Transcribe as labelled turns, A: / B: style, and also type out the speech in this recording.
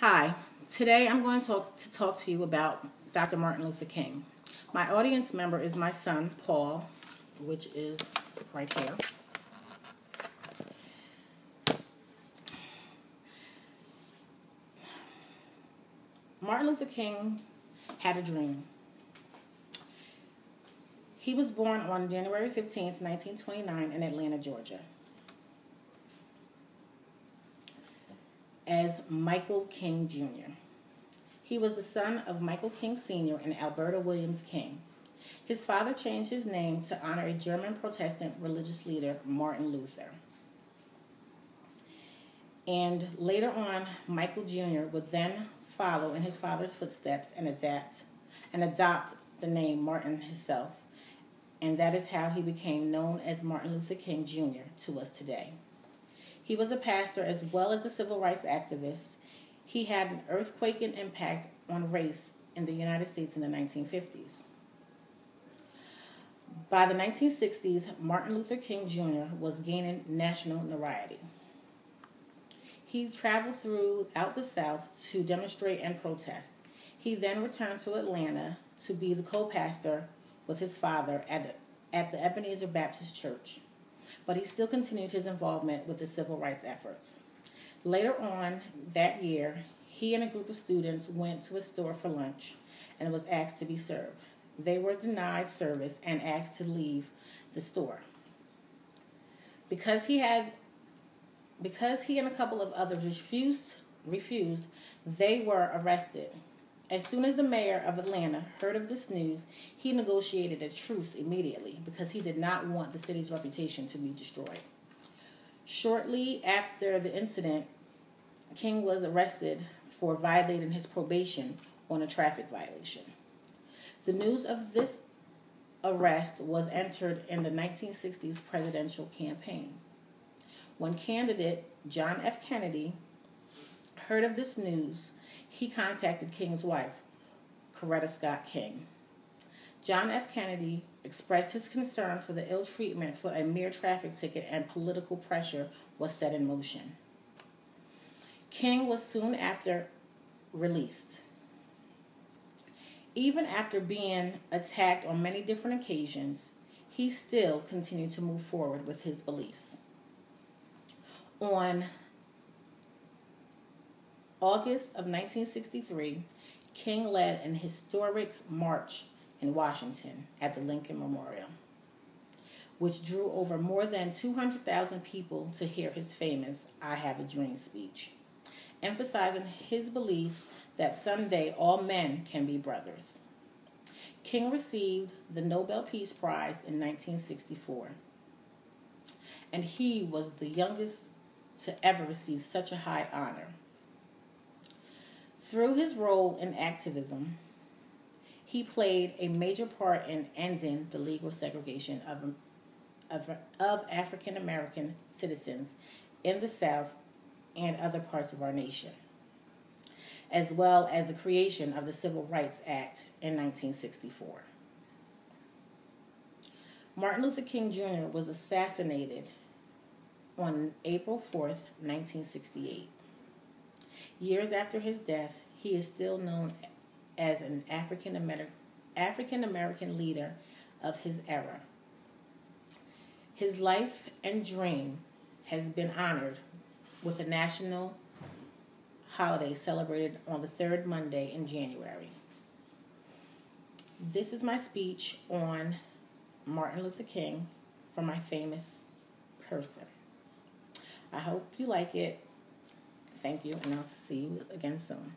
A: Hi, today I'm going to talk to you about Dr. Martin Luther King. My audience member is my son, Paul, which is right here. Martin Luther King had a dream. He was born on January 15th, 1929 in Atlanta, Georgia, as Michael King Jr. He was the son of Michael King Sr. and Alberta Williams King. His father changed his name to honor a German Protestant religious leader, Martin Luther. And later on, Michael Jr. would then follow in his father's footsteps and adopt the name Martin himself. And that is how he became known as Martin Luther King Jr. to us today. He was a pastor as well as a civil rights activist. He had an earthquaking impact on race in the United States in the 1950s. By the 1960s, Martin Luther King Jr. was gaining national notoriety. He traveled throughout the South to demonstrate and protest. He then returned to Atlanta to be the co-pastor with his father at the Ebenezer Baptist Church, but he still continued his involvement with the civil rights efforts. Later on that year, he and a group of students went to a store for lunch and was asked to be served. They were denied service and asked to leave the store. Because he and a couple of others refused, they were arrested. As soon as the mayor of Atlanta heard of this news, he negotiated a truce immediately because he did not want the city's reputation to be destroyed. Shortly after the incident, King was arrested for violating his probation on a traffic violation. The news of this arrest was entered in the 1960s presidential campaign. When candidate John F. Kennedy heard of this news, he contacted King's wife, Coretta Scott King. John F. Kennedy expressed his concern for the ill treatment for a mere traffic ticket, and political pressure was set in motion. King was soon after released. Even after being attacked on many different occasions, he still continued to move forward with his beliefs. On August of 1963, King led an historic march in Washington at the Lincoln Memorial, which drew over more than 200,000 people to hear his famous "I Have a Dream" speech, emphasizing his belief that someday all men can be brothers. King received the Nobel Peace Prize in 1964, and he was the youngest to ever receive such a high honor. Through his role in activism, he played a major part in ending the legal segregation of African American citizens in the South and other parts of our nation, as well as the creation of the Civil Rights Act in 1964. Martin Luther King Jr. was assassinated on April 4th, 1968. Years after his death, he is still known as an African American leader of his era. His life and dream has been honored with a national holiday celebrated on the third Monday in January. This is my speech on Martin Luther King from my famous person. I hope you like it. Thank you, and I'll see you again soon.